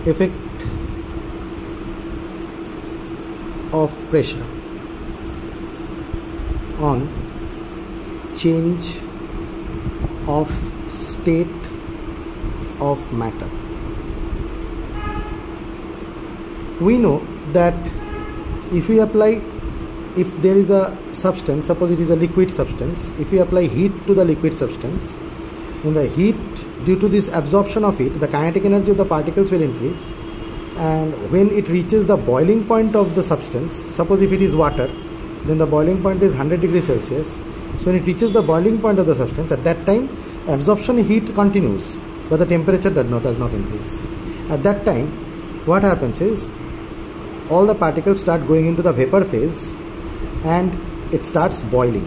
effect of pressure on change of state of matter. We know that if there is a substance, suppose it is a liquid substance, if we apply heat to the liquid substance, then the heat, due to this absorption of heat, the kinetic energy of the particles will increase, and when it reaches the boiling point of the substance, suppose if it is water, then the boiling point is 100 degrees Celsius. So when it reaches the boiling point of the substance, at that time absorption heat continues, but the temperature does not increase. At that time, what happens is all the particles start going into the vapor phase and it starts boiling.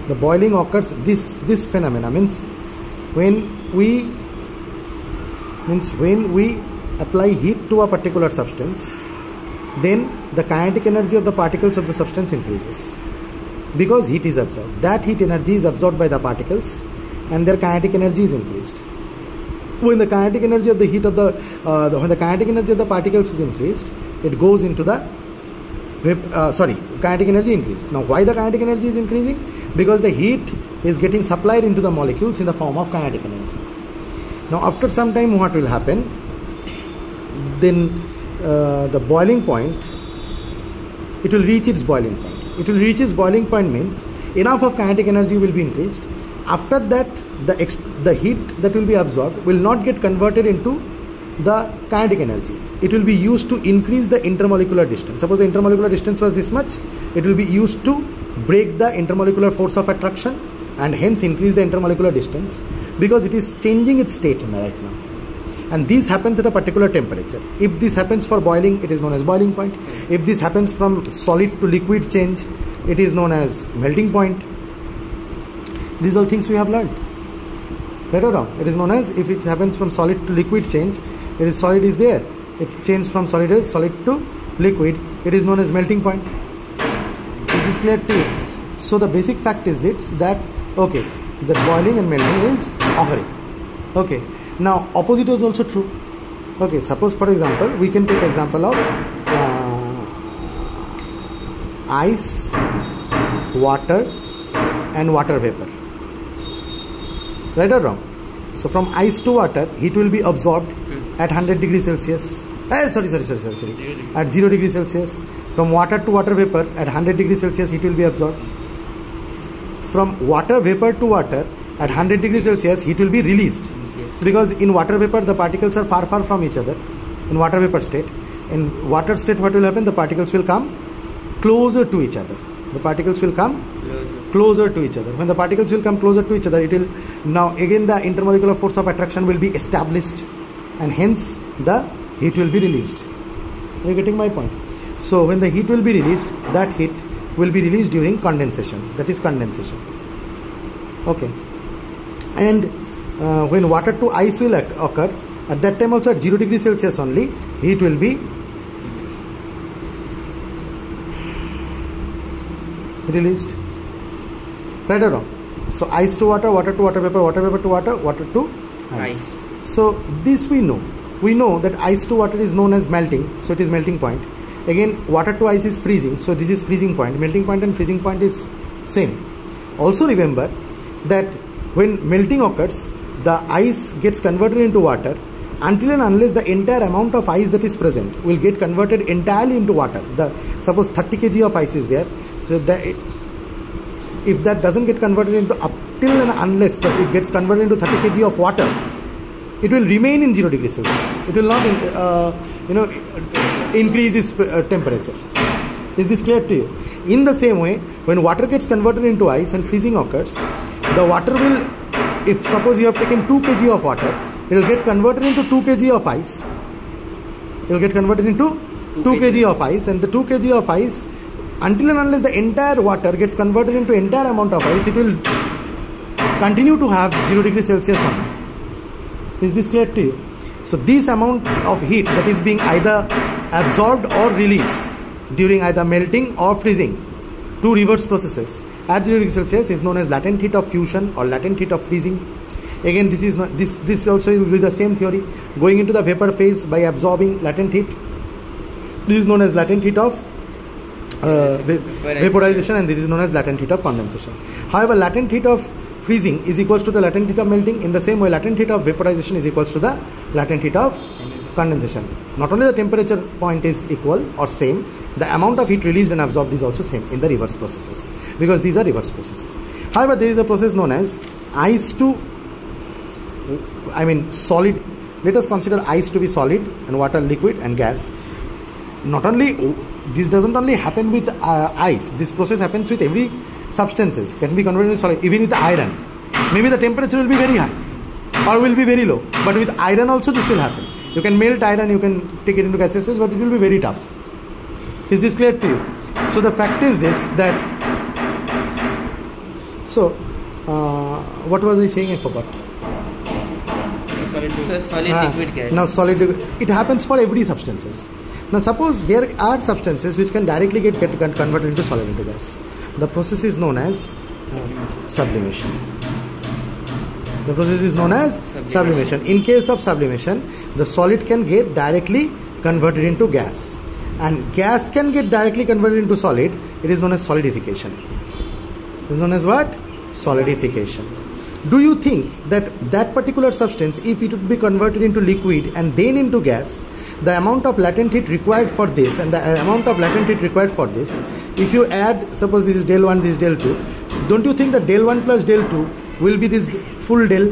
The boiling occurs, this phenomena means when we apply heat to a particular substance, then the kinetic energy of the particles of the substance increases because heat is absorbed. That heat energy is absorbed by the particles and their kinetic energy is increased. When the kinetic energy of the heat of the kinetic energy of the particles is increased, it goes into the kinetic energy increased. Now why the kinetic energy is increasing? Because the heat is getting supplied into the molecules in the form of kinetic energy. Now after some time, what will happen? Then the boiling point, it will reach its boiling point. It will reach its boiling point means enough of kinetic energy will be increased. After that, the heat that will be absorbed will not get converted into the kinetic energy. It will be used to increase the intermolecular distance. Suppose the intermolecular distance was this much, it will be used to break the intermolecular force of attraction and hence increase the intermolecular distance, because it is changing its state right now. And this happens at a particular temperature. If this happens for boiling, it is known as boiling point. If this happens from solid to liquid change, it is known as melting point. These are all things we have learned. Right or wrong? It is known as, if it happens from solid to liquid change, it is solid is there. It changed from solid to liquid. It is known as melting point. Is this clear to you? So the basic fact is this, that okay, the boiling and melting is occurring. Okay. Now opposite is also true. Okay, suppose for example, we can take example of ice, water and water vapor. Right or wrong? So from ice to water, heat will be absorbed at 100 degrees Celsius. At 0 degrees Celsius. From water to water vapor at 100 degrees Celsius, heat will be absorbed. From water vapor to water at 100 degrees Celsius, heat will be released. Because in water vapor, the particles are far from each other. In water vapor state. In water state, what will happen? The particles will come closer to each other. The particles will come closer to each other. When the particles will come closer to each other, it will, now again the intermolecular force of attraction will be established and hence the heat will be released. Are you getting my point? So when the heat will be released, that heat will be released during condensation. That is condensation. Okay. And when water to ice will occur, at that time also at 0 degrees Celsius only, heat will be released. Right or wrong? So ice to water, water to water vapor, water vapor to water, water to ice. So this we know. We know that ice to water is known as melting, so it is melting point. Again, water to ice is freezing, so this is freezing point. Melting point and freezing point is same. Also remember that when melting occurs, the ice gets converted into water until and unless the entire amount of ice that is present will get converted entirely into water. Suppose 30 kg of ice is there, so if that doesn't get converted into, up till and unless that it gets converted into 30 kg of water, it will remain in 0 degrees Celsius. It will not increase its temperature. Is this clear to you? In the same way, when water gets converted into ice and freezing occurs, the water will, if suppose you have taken 2 kg of water, it will get converted into 2 kg of ice. It will get converted into 2 kg of ice, and the 2 kg of ice, until and unless the entire water gets converted into entire amount of ice, it will continue to have 0 degrees Celsius only. Is this clear to you? So this amount of heat that is being either absorbed or released during either melting or freezing, two reverse processes at 0 degrees Celsius, is known as latent heat of fusion or latent heat of freezing. Again, this is not this also will be the same theory. Going into the vapor phase by absorbing latent heat. This is known as latent heat of vaporization, and this is known as latent heat of condensation. However, latent heat of freezing is equals to the latent heat of melting. In the same way, latent heat of vaporization is equals to the latent heat of condensation. Not only the temperature point is equal or same, the amount of heat released and absorbed is also same in the reverse processes, because these are reverse processes. However, there is a process known as ice to solid. Let us consider ice to be solid and water liquid and gas. Not only this doesn't only happen with ice. This process happens with every substances, can be converted into solid. Even with iron, maybe the temperature will be very high or will be very low, but with iron also this will happen. You can melt iron, you can take it into gaseous phase, but it will be very tough. Is this clear to you? So the fact is this, that what was I saying? I forgot. Solid liquid gas. Now solid liquid, it happens for every substances. Now suppose there are substances which can directly get converted into solid into gas. The process is known as sublimation. The process is known as sublimation. In case of sublimation, the solid can get directly converted into gas, and gas can get directly converted into solid. It is known as solidification. It is known as what? Solidification. Do you think that that particular substance, if it would be converted into liquid and then into gas, the amount of latent heat required for this and the amount of latent heat required for this, if you add, suppose this is del 1, this is del 2, don't you think that del 1 plus del 2 will be this full del?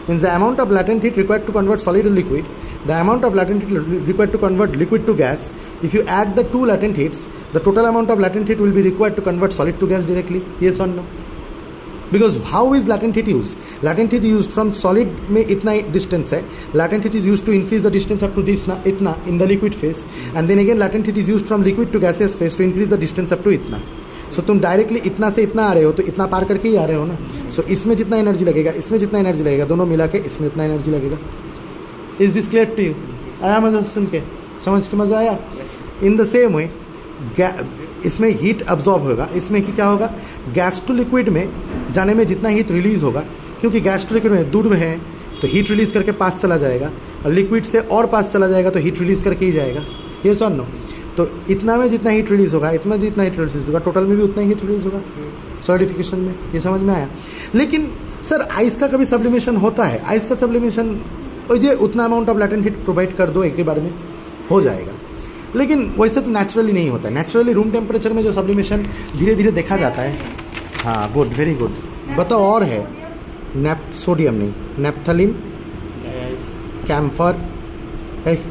Means the amount of latent heat required to convert solid to liquid, the amount of latent heat required to convert liquid to gas, if you add the two latent heats, the total amount of latent heat will be required to convert solid to gas directly. Yes or no? Because how is latent heat used? Latent heat used from solid में इतना distance है. Latent heat is used to increase the distance up to this इतना in the liquid phase, and then again latent heat is used from liquid to gaseous phase to increase the distance up to इतना. So तुम directly इतना से इतना आ रहे हो तो इतना पार करके ही आ रहे हो ना. So इसमें जितना एनर्जी लगेगा, इसमें जितना एनर्जी लगेगा, दोनों मिला के इसमें उतना एनर्जी लगेगा. Is this clear to you? आया मजा सुन के, समझ के मजा आया? In the same way, इसमें हीट अब्जॉर्ब होगा, इसमें क्या होगा? गैस टू लिक्विड में जाने में जितना हीट रिलीज होगा, क्योंकि गैस टू लिक्विड में दूर में है तो हीट रिलीज करके पास चला जाएगा, और लिक्विड से और पास चला जाएगा तो हीट रिलीज करके ही जाएगा. ये सर नो. तो इतना में जितना हीट रिलीज होगा, इतना जितना हीट रिलीज होगा, टोटल में भी उतना ही हीट रिलीज होगा सॉलिडिफिकेशन में. ये समझ में आया? लेकिन सर आइस का कभी सब्लिमेशन होता है? आइस का सब्लिमेशन ये उतना amount of latent heat provide कर दो एक ही बार में हो जाएगा, लेकिन वैसे तो नेचुरली नहीं होता है. नेचुरली रूम टेम्परेचर में जो सब्लिमेशन धीरे धीरे देखा जाता है. हाँ, गुड, वेरी गुड. बताओ और है? सोडियम नहीं, नेप्थलीन, कैम्फर,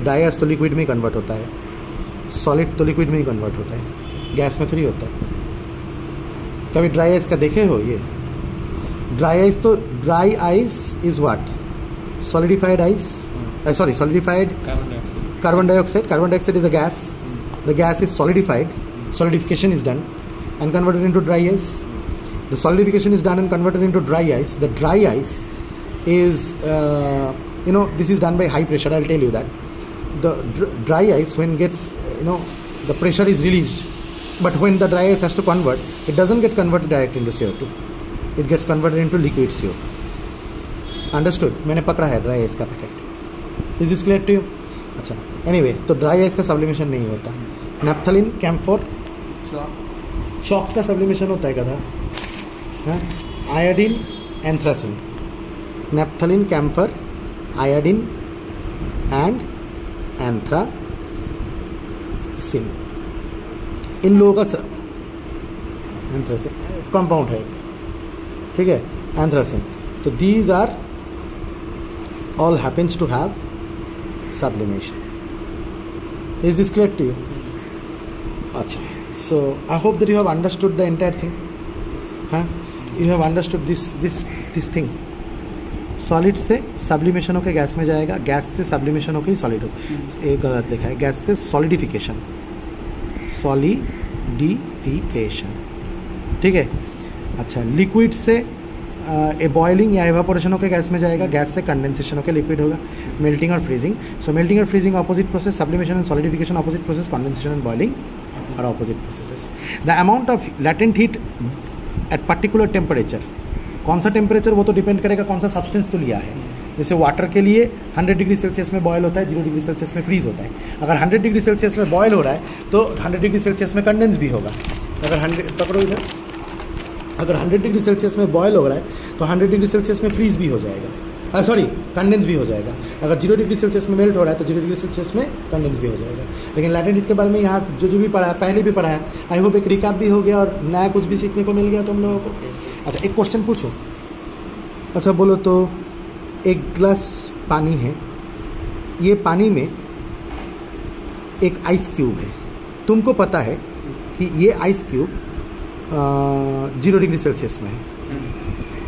डायर्स तो लिक्विड में ही कन्वर्ट होता है, सॉलिड तो लिक्विड में ही कन्वर्ट होता है, गैस में थोड़ी होता है. कभी ड्राई आइस का देखे हो? ये ड्राई आइस, तो dry ice is what? Solidified ice, sorry solidified carbon dioxide. Carbon dioxide is a gas. The gas is solidified. Solidification is done and converted into dry ice. The solidification is done and converted into dry ice. The dry ice is, this is done by high pressure. I'll tell you that. The dry ice, when gets, the pressure is released, but when the dry ice has to convert, it doesn't get converted direct into CO2. It gets converted into liquid CO2. Understood? मैंने पकड़ा है dry ice का packet. Is this clear to you? अच्छा, anyway, तो dry ice का sublimation नहीं होता. Naphthalene, camphor, chalk का सब्लिमेशन होता है गधा. Iodine, anthracene. Naphthalene, camphor, iodine and anthracene. इन लोगों का एंथ्रासिन कंपाउंड है, ठीक है, एंथ्रासिन. तो these are all happens to have sublimation. Is this clear to you? Acha. So I hope that you have understood the entire thing. You have understood this thing. Solid से sublimation होकर gas में जाएगा, gas से sublimation होकर solid हो. एक गलत लिखा है, गैस से solidification. ठीक है. अच्छा, लिक्विड से बॉइलिंग या एवापोरेशन होकर गैस में जाएगा, गैस से कंडेंसेशन होकर लिक्विड होगा. मेल्टिंग और फ्रीजिंग. सो मेल्टिंग और freezing opposite process, sublimation and solidification opposite process, condensation and boiling are opposite processes. The amount of latent heat at particular temperature कौन सा टेम्परेचर वो तो डिपेंड करेगा कौन सा सब्सटेंस तो लिया है। जैसे वाटर के लिए 100 डिग्री सेल्सियस में बॉयल होता है, 0 डिग्री सेल्सियस में फ्रीज होता है। अगर 100 डिग्री सेल्सियस में बॉयल हो रहा है तो 100 डिग्री सेल्सियस में कंडेंस भी होगा। अगर 100 डिग्री सेल्सियस में बॉयल हो रहा है तो 100 डिग्री सेल्सियस में फ्रीज भी हो जाएगा, सॉरी कंडेंस भी हो जाएगा। अगर 0 डिग्री सेल्सियस में मेल्ट हो रहा है तो 0 डिग्री सेल्सियस में कंडेंस भी हो जाएगा। लेकिन लैटेंट हीट के बारे में यहाँ जो भी पढ़ा है, पहले भी पढ़ा है, आई होप एक रिकैप भी हो गया और नया कुछ भी सीखने को मिल गया तुम लोगों को। अच्छा, एक क्वेश्चन पूछो। अच्छा बोलो तो, एक ग्लास पानी है, ये पानी में एक आइस क्यूब है, तुमको पता है कि ये आइस क्यूब 0 डिग्री सेल्सियस में है।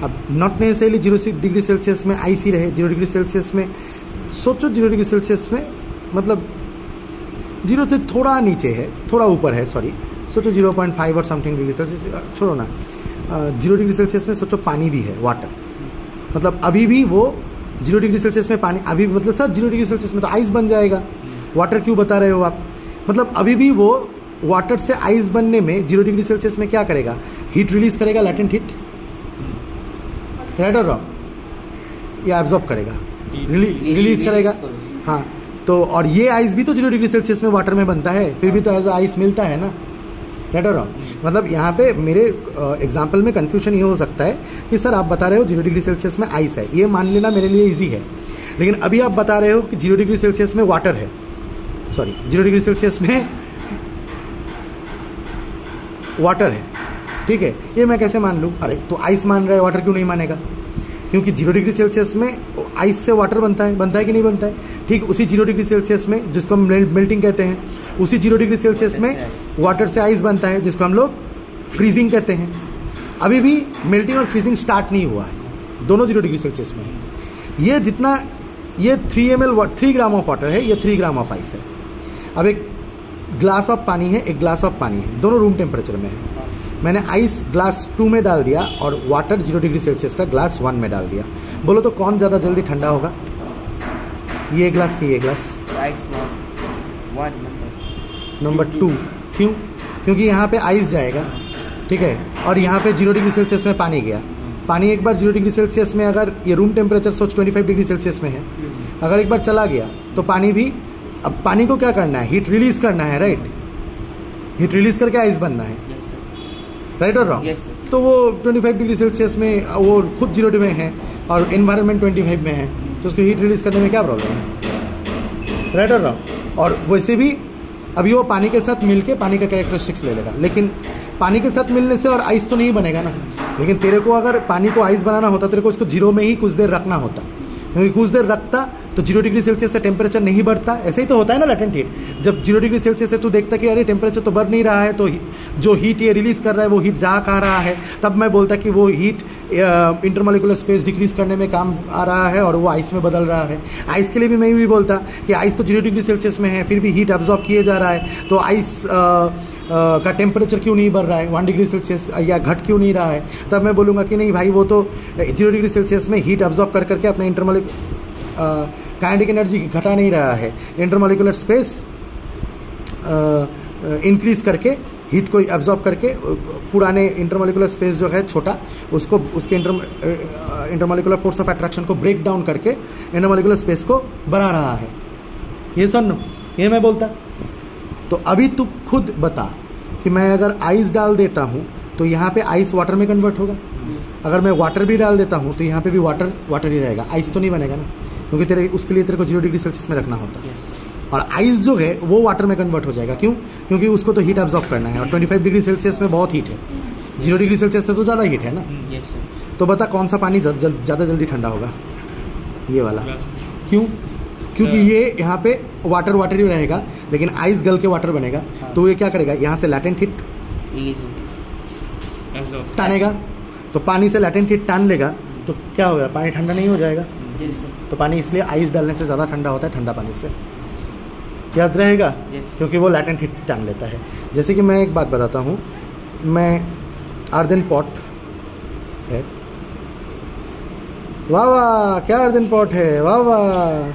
अब नॉट नेसेसरली 0 डिग्री सेल्सियस में आइस ही रहे, 0 डिग्री सेल्सियस में सोचो, 0 डिग्री सेल्सियस में मतलब 0 से थोड़ा नीचे है, थोड़ा ऊपर है, सॉरी सोचो 0.5 और समथिंग डिग्री सेल्सियस, छोड़ो ना, 0 डिग्री सेल्सियस में सोचो पानी भी है, वाटर, मतलब अभी भी वो 0 डिग्री सेल्सियस में पानी, अभी मतलब सर 0 डिग्री सेल्सियस में तो आइस बन जाएगा, वाटर क्यों बता रहे हो आप? मतलब अभी भी वो वाटर से आइस बनने में 0 डिग्री सेल्सियस में क्या करेगा? हीट रिलीज करेगा, लैटेंट हीट, राइट और रॉन्ग? या एब्जॉर्ब करेगा, रिलीज करेगा। हाँ, तो और ये आइस भी तो 0 डिग्री सेल्सियस में वाटर में बनता है, फिर भी तो एज आइस मिलता है ना, राइट और रॉन्ग? मतलब यहाँ पे मेरे एग्जाम्पल में कंफ्यूजन ये हो सकता है कि सर आप बता रहे हो 0 डिग्री सेल्सियस में आइस है, ये मान लेना मेरे लिए इजी है, लेकिन अभी आप बता रहे हो कि 0 डिग्री सेल्सियस में वाटर है, सॉरी 0 डिग्री सेल्सियस में वाटर है, ठीक है, ये मैं कैसे मान लूँ? अरे तो आइस मान रहा है, वाटर क्यों नहीं मानेगा? क्योंकि 0 डिग्री सेल्सियस में आइस से वाटर बनता है कि नहीं बनता है? ठीक उसी 0 डिग्री सेल्सियस में, जिसको हम मेल्टिंग कहते हैं, उसी 0 डिग्री सेल्सियस में वाटर से आइस बनता है, जिसको हम लोग फ्रीजिंग कहते हैं। अभी भी मेल्टिंग और फ्रीजिंग स्टार्ट नहीं हुआ है, दोनों 0 डिग्री सेल्सियस में है। ये जितना, ये 3 ग्राम ऑफ वाटर है, ये 3 ग्राम ऑफ आइस है। अब एक ग्लास ऑफ पानी है, एक ग्लास ऑफ पानी है, दोनों रूम टेम्परेचर में है। मैंने आइस ग्लास 2 में डाल दिया और वाटर 0 डिग्री सेल्सियस का ग्लास 1 में डाल दिया। बोलो तो कौन ज़्यादा जल्दी ठंडा होगा? ये ग्लास कि ये ग्लास? Ice 1 number 2। क्यों? क्योंकि यहाँ पे आइस जाएगा, ठीक है, और यहाँ पे 0 डिग्री सेल्सियस में पानी गया। पानी एक बार 0 डिग्री सेल्सियस में, अगर ये रूम टेम्परेचर सोच 25 डिग्री सेल्सियस में है, अगर एक बार चला गया तो पानी भी, अब पानी को क्या करना है? हीट रिलीज करना है, राइट? हीट रिलीज करके आइस बनना है, राइट और रॉन्ग? तो वो 25 डिग्री सेल्सियस में वो खुद 0 में है और एनवायरनमेंट 25 में है, तो उसको हीट रिलीज करने में क्या प्रॉब्लम है, राइट और रॉन्ग? और वैसे भी अभी वो पानी के साथ मिलके पानी का कैरेक्टरिस्टिक्स ले लेगा, लेकिन पानी के साथ मिलने से और आइस तो नहीं बनेगा ना। लेकिन तेरे को अगर पानी को आइस बनाना होता, तेरे को उसको 0 में ही कुछ देर रखना होता, क्योंकि कुछ देर रखता तो 0 डिग्री सेल्सियस से टेम्परेचर नहीं बढ़ता। ऐसे ही तो होता है ना लैटेंट हीट। जब 0 डिग्री सेल्सियस से तू देखता कि अरे टेम्परेचर तो बढ़ नहीं रहा है, तो जो हीट ये रिलीज कर रहा है वो हीट जा कहाँ रहा है, तब मैं बोलता कि वो हीट इंटरमॉलिक्यूलर स्पेस डिक्रीज करने में काम आ रहा है और वो आइस में बदल रहा है। आइस के लिए भी मैं भी बोलता कि आइस तो 0 डिग्री सेल्सियस में है, फिर भी हीट एब्जॉर्ब किए जा रहा है, तो आइस का टेम्परेचर क्यों नहीं बढ़ रहा है, 1 डिग्री सेल्सियस या घट क्यों नहीं रहा है। तब मैं बोलूँगा कि नहीं भाई, वो तो 0 डिग्री सेल्सियस में हीट एब्जॉर्ब कर करके अपने काइनेटिक एनर्जी घटा नहीं रहा है, इंटरमॉलिक्यूलर स्पेस इंक्रीज करके हीट को एब्जॉर्ब करके पुराने इंटरमॉलिक्यूलर स्पेस जो है छोटा, उसको उसके इंटरमॉलिक्यूलर फोर्स ऑफ अट्रैक्शन को ब्रेक डाउन करके इंटरमॉलिक्यूलर स्पेस को बढ़ा रहा है। ये सुन, ये मैं बोलता। तो अभी तू खुद बता कि मैं अगर आइस डाल देता हूँ तो यहाँ पे आइस वाटर में कन्वर्ट होगा, अगर मैं वाटर भी डाल देता हूँ तो यहाँ पे भी वाटर ही रहेगा, आइस तो नहीं बनेगा ना, क्योंकि उसके लिए तेरे को 0 डिग्री सेल्सियस में रखना होता है। और आइस जो है वो वाटर में कन्वर्ट हो जाएगा। क्यों? क्योंकि उसको तो हीट एब्जॉर्ब करना है और 25 डिग्री सेल्सियस में बहुत हीट है, 0 डिग्री सेल्सियस से तो ज़्यादा हीट है ना। तो बता कौन सा पानी ज़्यादा जल्दी ठंडा होगा? ये वाला। क्यों? क्योंकि ये यहाँ पे वाटर ही रहेगा, लेकिन आइस गल के वाटर बनेगा, तो ये क्या करेगा? यहाँ से लैटेंट हीट टानेगा, तो पानी से लैटेंट हीट टान लेगा तो क्या होगा? पानी ठंडा नहीं हो जाएगा। तो पानी इसलिए आइस डालने से ज़्यादा ठंडा होता है ठंडा पानी से, याद रहेगा? क्योंकि वो लैटेंट हीट टान लेता है। जैसे कि मैं एक बात बताता हूँ, मैं अर्दन पॉट है, वाह वाह क्या अर्दन पॉट है, वाह वाह।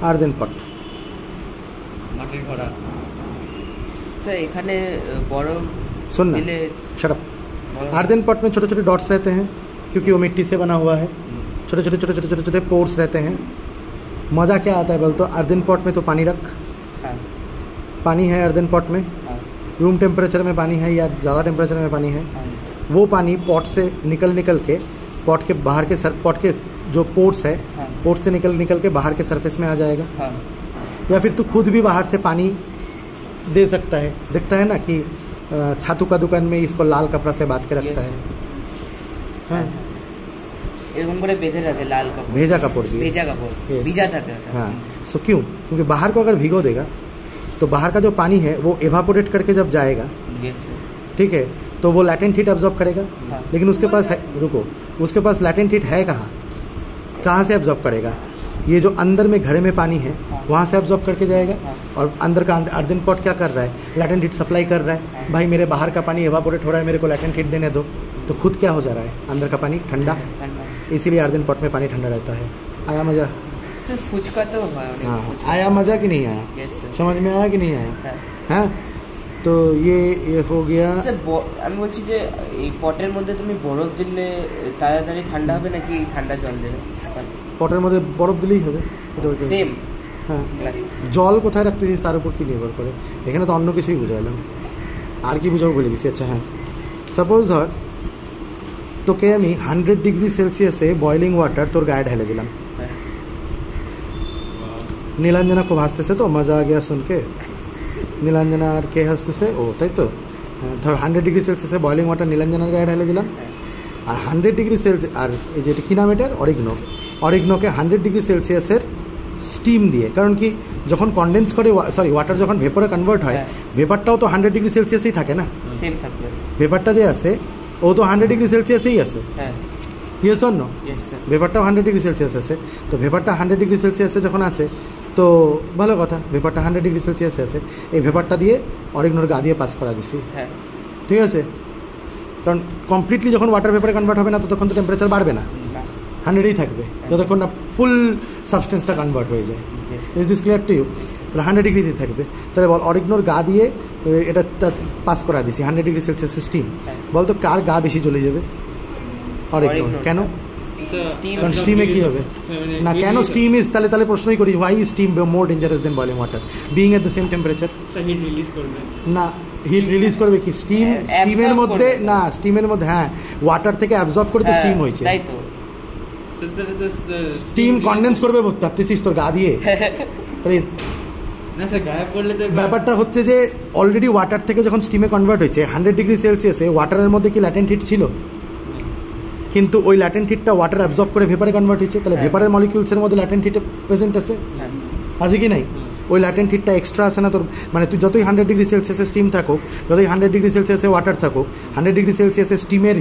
अर्दन पॉट স্যার এখানে বরফ सुन ना दिले शट अप अर्दन पॉट में छोटे छोटे डॉट्स रहते हैं क्योंकि वो मिट्टी से बना हुआ है छोटे छोटे छोटे छोटे छोटे छोटे पोर्स रहते हैं मज़ा क्या आता है बोल तो अर्दन पॉट में तो पानी रख हाँ पानी है अर्दन पॉट में हाँ रूम टेम्परेचर में पानी है या ज़्यादा टेम्परेचर में पानी है हाँ वो पानी पॉट से निकल के पॉट के बाहर के पॉट के जो पोर्ट्स है हाँ। पोर्ट से निकल के बाहर के सरफेस में आ जाएगा हाँ या फिर तू खुद भी बाहर से पानी दे सकता है दिखता है ना कि छातू का दुकान में इसको लाल कपड़ा से बांध के रखता Yes. है हाँ এরকম করে বেঁধে রাখে লাল কাপড় भेजा कपड़ भी ভেজা কাপড় Yes. ভিজা থাকে ওটা। हाँ सो क्यों क्योंकि बाहर को अगर भिगो देगा तो बाहर का जो पानी है वो एवापोरेट करके जब जाएगा Yes, sir. ठीक है तो वो लैटेंट हीट एब्जॉर्ब करेगा हाँ। लेकिन उसके पास है रुको उसके पास लैटेंट हीट है कहाँ से एब्जॉर्ब करेगा ये जो अंदर में घड़े में पानी है हाँ। वहाँ से एब्जॉर्ब करके जाएगा हाँ। और अंदर का अर्दन पॉट क्या कर रहा है लैटेंट हीट सप्लाई कर रहा है हाँ। भाई मेरे बाहर का पानी एवापोरेट हो रहा है मेरे को लैटेंट हीट देने दो तो खुद क्या हो जा रहा है अंदर का पानी ठंडा ঠান্ডা। इसीलिए अर्दन पॉट में पानी ठंडा रहता है आया मजा স্যার ফুচকা তো হয় অনেক हाँ ফুচকা। आया मजा कि नहीं आया Yes, sir. समझ में आया कि नहीं आया হ্যাঁ। हाँ तो ये हो गया স্যার আমি বলছি যে এই পটের মধ্যে তুমি বরফ দিলে তাড়াতাড়ি ঠান্ডা হবে নাকি ঠান্ডা জল দিলে পটের মধ্যে বরফ দিলেই হবে সেম হ্যাঁ জল কোথায় রাখতেছিস তার উপর কি নির্ভর করে এখানে তো অন্য কিছুই বুঝাইলাম আর কি বুঝাবো বলে দিচ্ছি আচ্ছা হ্যাঁ সাপোজ ধর তোকে আমি 100 ডিগ্রি সেলসিয়াসে বয়লিং ওয়াটার তোর গায়ে ঢেলে দিলাম নীলাঞ্জনা খুব হাসতেছে তো মজা আ গিয়া শুনকে নীলাঞ্জনা আর কে হাসতেছে ও তাই তো হ্যাঁ, ধর 100 ডিগ্রি সেলসিয়াসে বয়লিং ওয়াটার নীলাঞ্জনার গায়ে ঢেলে দিলাম আর 100 ডিগ্রি সেলসিয়াস আর এই যে কী নাম এটার অরিগনোকে 100 ডিগ্রি সেলসিয়াসের স্টিম দিয়ে কারণ কি যখন কনডেন্স করে ওয়াটার যখন ভেপরে কনভার্ট হয় হ্যাঁ। ভেপারটাও তো 100 ডিগ্রি সেলসিয়াসেই থাকে না সেম থাকবে ভেপারটা যে আছে ও তো 100 ডিগ্রি সেলসিয়াসেই আছে হ্যাঁ yes or no yes sir ভেপারটাও 100 ডিগ্রি সেলসিয়াস আছে তো ভেপারটা 100 ডিগ্রি সেলসিয়াসে যখন আছে তো ভালো কথা ভেপারটা 100 ডিগ্রি সেলসিয়াসে আছে এই ভেপারটা দিয়ে অরিগনোর গা দিয়ে পাস করা দিছি হ্যাঁ ঠিক আছে কারণ কমপ্লিটলি যখন ওয়াটার ভেপারে কনভার্ট হবে না ততক্ষণ তো টেম্পারেচার বাড়বে না না 100ই থাকবে যতক্ষণ না ফুল সাবস্টেন্সটা কনভার্ট হয়ে যায় Yes. Is this clear to you তাহলে 100 ডিগ্রিতে থাকবে তাহলে বল অরিগনোর গা দিয়ে এটা পাস করা দিছি 100 ডিগ্রি সেলসিয়াস স্টিম হ্যাঁ। বল তো কার গা বেশি জ্বলে যাবে অরিগনোর অরিগনোর। কেন স্টিম কারণ স্টিমে কি হবে না কেন স্টিম ইজ তাহলে প্রশ্নই করি why is steam more dangerous than boiling water being at the same temperature heat release করবে না হিট রিলিজ করবে কি স্টিম হ্যাঁ, স্টিমের absorb মধ্যে করবে। না স্টিমের মধ্যে হ্যাঁ ওয়াটার থেকে অ্যাবজর্ব করে তো হ্যাঁ, স্টিম হয়েছে তাই তো স্টিম কনডেন্স করবে ভাবতেছিস তোর গা দিয়ে তাহলে না স্যার গায়ে পড়লে তো ব্যাপারটা হচ্ছে যে অলরেডি ওয়াটার থেকে যখন স্টিমে কনভার্ট হয়েছে 100 ডিগ্রি সেলসিয়াসে ওয়াটারের মধ্যে কি ল্যাটেন্ট হিট ছিল কিন্তু ওই ল্যাটেন্ট হিটটা ওয়াটার অ্যাবজর্ব করে ভেপারে কনভার্ট হয়েছে তাহলে হ্যাঁ। ভেপারের মলিকিউলসের মধ্যে ল্যাটেন্ট হিট প্রেজেন্ট আছে হ্যাঁ আছে কি নাই ওই ল্যাটেন্ট হিটটা এক্সট্রা আছে না তোর মানে তুই যতই 100 ডিগ্রি সেলসিয়াসে স্টিম থাকুক যতই 100 ডিগ্রি সেলসিয়াসে ওয়াটার থাকুক 100 ডিগ্রি সেলসিয়াসে স্টিমের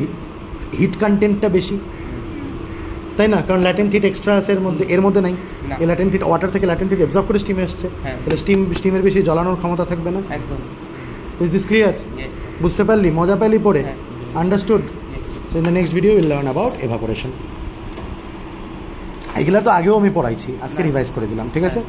হিট কন্টেন্টটা বেশি তাই না কারণ ল্যাটেন্ট হিট এক্সট্রা আছে এর মধ্যে নাই না। এই ল্যাটেন্ট হিট ওয়াটার থেকে ল্যাটেন্ট হিট অ্যাবজর্ব করে স্টিমে আসছে হ্যাঁ। তাহলে স্টিমের বেশি জ্বালানোর ক্ষমতা থাকবে না একদম ইজ দিস ক্লিয়ার ইয়েস বুঝতে পারলি মজা পেলি পড়ে হ্যাঁ। Understood yes so in the next video will learn about evaporation এগুলা তো আগেও আমি পড়াইছি আজকে না। রিভাইজ করে দিলাম ঠিক আছে